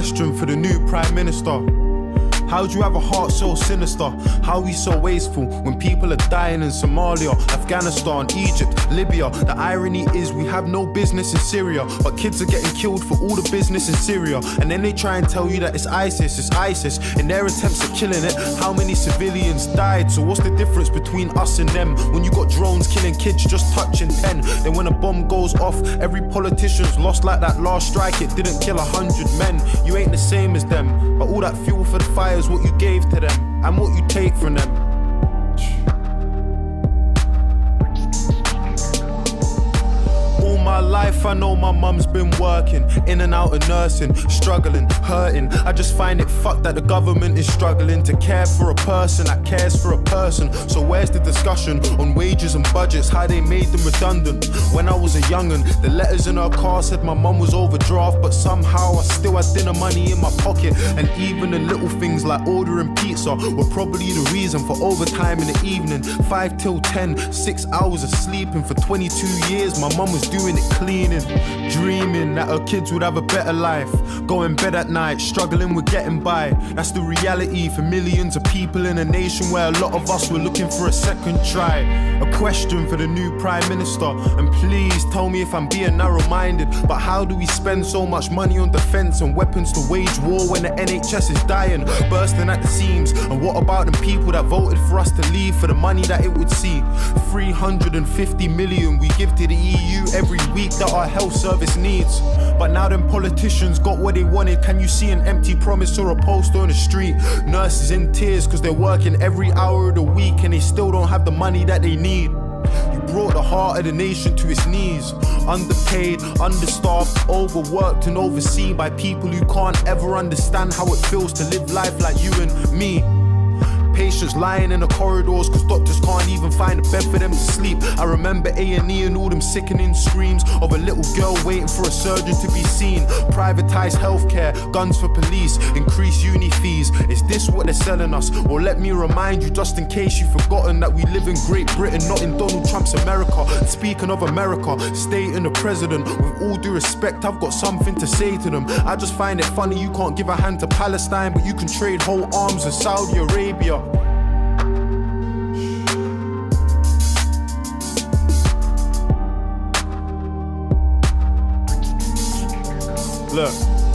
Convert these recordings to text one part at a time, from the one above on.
question for the new Prime Minister. How do you have a heart so sinister? How are we so wasteful when people are dying in Somalia, Afghanistan, Egypt, Libya? The irony is we have no business in Syria, but kids are getting killed for all the business in Syria. And then they try and tell you that it's ISIS. In their attempts at killing it, how many civilians died? So what's the difference between us and them? When you got drones killing kids just touching 10, then when a bomb goes off, every politician's lost like that last strike. It didn't kill 100 men. You ain't the same as them, but all that fuel for the fire is what you gave to them and what you take from them. All my life I know my mum's been working, in and out of nursing, struggling, hurting. I just find it fucked that the government is struggling to care for a person that cares for a person. So where's the discussion on wages and budgets, how they made them redundant? When I was a young'un, the letters in her car said my mum was overdraft, but somehow I still had dinner money in my pocket. And even the little things like ordering pizza were probably the reason for overtime in the evening. 5 till 10, 6 hours of sleeping. For 22 years my mum was doing it cleaning, dreaming that her kids would have a better life, going bed at night, struggling with getting by. That's the reality for millions of people in a nation where a lot of us were looking for a second try. A question for the new Prime Minister, and please tell me if I'm being narrow-minded, but how do we spend so much money on defence and weapons to wage war when the NHS is dying, bursting at the seams? And what about the people that voted for us to leave for the money that it would see? 350 million we give to the EU every week that our health service needs. But now them politicians got what they wanted. Can you see an empty promise or a poster on the street? Nurses in tears cause they're working every hour of the week and they still don't have the money that they need. You brought the heart of the nation to its knees. Underpaid, understaffed, overworked and overseen by people who can't ever understand how it feels to live life like you and me. Patients lying in the corridors cause doctors can't even find a bed for them to sleep. I remember A&E and all them sickening screams of a little girl waiting for a surgeon to be seen. Privatised healthcare, guns for police, increased uni fees. Is this what they're selling us? Or let me remind you, just in case you've forgotten, that we live in Great Britain, not in Donald Trump's America. Speaking of America, stating the president, with all due respect, I've got something to say to them. I just find it funny you can't give a hand to Palestine, but you can trade whole arms with Saudi Arabia.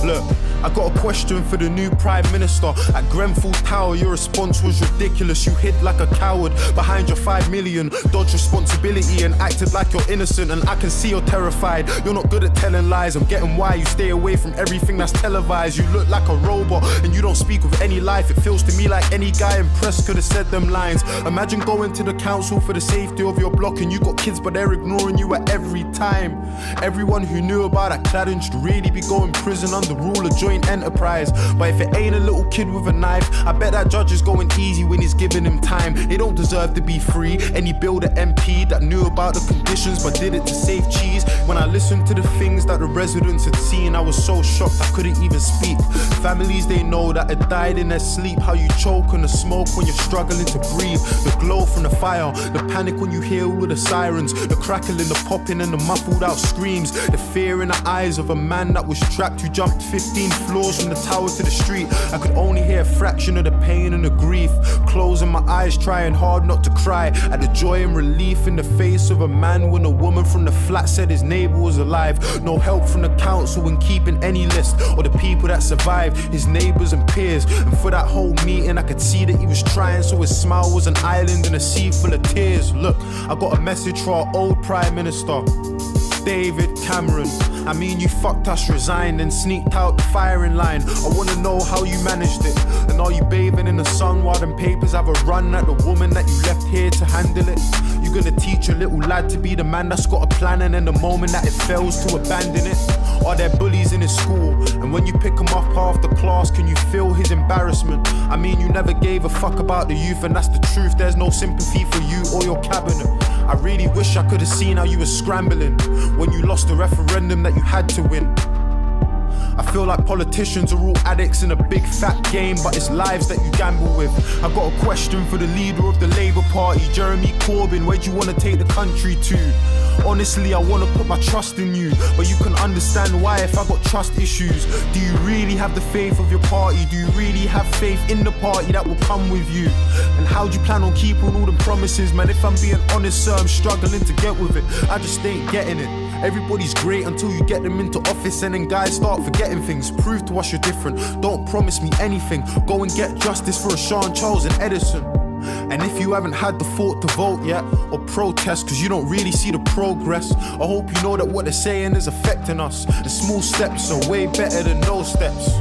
Look, I got a question for the new Prime Minister. At Grenfell Tower, your response was ridiculous. You hid like a coward behind your 5 million, dodged responsibility and acted like you're innocent. And I can see you're terrified. You're not good at telling lies. I'm getting why you stay away from everything that's televised. You look like a robot and you don't speak with any life. It feels to me like any guy in press could have said them lines. Imagine going to the council for the safety of your block and you got kids but they're ignoring you at every time. Everyone who knew about that cladding should really be going prison under rule of joint enterprise. But if it ain't a little kid with a knife, I bet that judge is going easy when he's giving him time. They don't deserve to be free. Any builder MP that knew about the conditions but did it to save cheese. When I listened to the things that the residents had seen, I was so shocked I couldn't even speak. Families they know that had died in their sleep. How you choke on the smoke when you're struggling to breathe. The glow from the fire, the panic when you hear all the sirens, the crackling, the popping and the muffled out screams. The fear in the eyes of a man that was trapped who jumped 15 floors from the tower to the street. I could only hear a fraction of the pain and the grief. Closing my eyes, trying hard not to cry at the joy and relief in the face of a man when a woman from the flat said his neighbour was alive. No help from the council in keeping any list or the people that survived, his neighbours and peers. And for that whole meeting I could see that he was trying, so his smile was an island in a sea full of tears. Look, I got a message for our old Prime Minister, David Cameron. I mean, you fucked us, resigned and sneaked out the firing line. I wanna know how you managed it. And are you bathing in the sun while them papers have a run at the woman that you left here to handle it? You gonna teach your little lad to be the man that's got a plan, and then the moment that it fails to abandon it? Are there bullies in his school? And when you pick him up after class, can you feel his embarrassment? I mean, you never gave a fuck about the youth, and that's the truth. There's no sympathy for you or your cabinet. I really wish I could have seen how you were scrambling when you lost the referendum that you had to win. I feel like politicians are all addicts in a big fat game, but it's lives that you gamble with. I got a question for the leader of the Labour Party, Jeremy Corbyn. Where do you want to take the country to? Honestly, I want to put my trust in you, but you can understand why if I got trust issues. Do you really have the faith of your party? Do you really have faith in the party that will come with you? And how do you plan on keeping all the promises? Man, if I'm being honest, sir, I'm struggling to get with it. I just ain't getting it. Everybody's great until you get them into office, and then guys start forgetting things. Prove to us you're different. Don't promise me anything. Go and get justice for a Sean Charles and Edison. And if you haven't had the thought to vote yet, or protest cause you don't really see the progress, I hope you know that what they're saying is affecting us. The small steps are way better than no steps.